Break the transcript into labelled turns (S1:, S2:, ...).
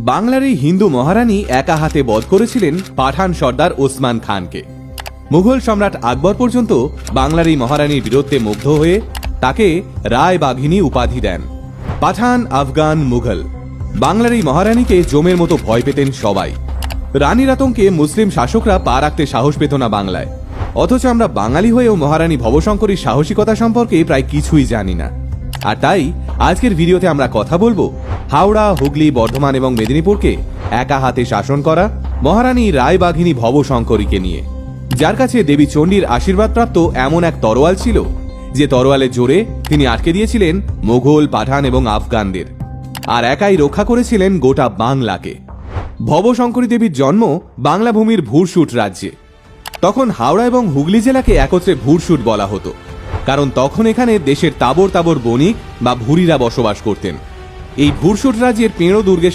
S1: বাংলার এই হিন্দু মহারানী একা হাতে বধ করেছিলেন পাঠান সর্দার ওসমান খানকে। মুঘল সম্রাট আকবর পর্যন্ত বাংলার এই মহারানীর বীরত্বে মুগ্ধ হয়ে তাকে রায় বাঘিনী উপাধি দেন। পাঠান, আফগান, মুঘল বাংলার এই মহারানীকে জমের মতো ভয় পেতেন সবাই। রানীর আতঙ্কে মুসলিম শাসকরা পা রাখতে সাহস পেত না বাংলায়। অথচ আমরা বাঙালি হয়েও মহারানী ভবশঙ্করীর সাহসিকতা সম্পর্কে প্রায় কিছুই জানি না। আর তাই আজকের ভিডিওতে আমরা কথা বলবো হাওড়া, হুগলি, বর্ধমান এবং মেদিনীপুরকে একা হাতে শাসন করা মহারানী রায়বাঘিনী ভবশঙ্করীকে নিয়ে, যার কাছে দেবী চণ্ডীর আশীর্বাদপ্রাপ্ত এমন এক তরোয়াল ছিল যে তরোয়ালের জোরে তিনি আটকে দিয়েছিলেন মোগল, পাঠান এবং আফগানদের, আর একাই রক্ষা করেছিলেন গোটা বাংলাকে। ভবশঙ্করী দেবীর জন্ম বাংলা ভূমির ভুরসুট রাজ্যে। তখন হাওড়া এবং হুগলি জেলাকে একত্রে ভুরসুট বলা হতো, কারণ তখন এখানে দেশের তাবর তাবর বণিক বা ভুরিরা বসবাস করতেন। এই ভুরসুট রাজ্যের পেঁড়ো দুর্গের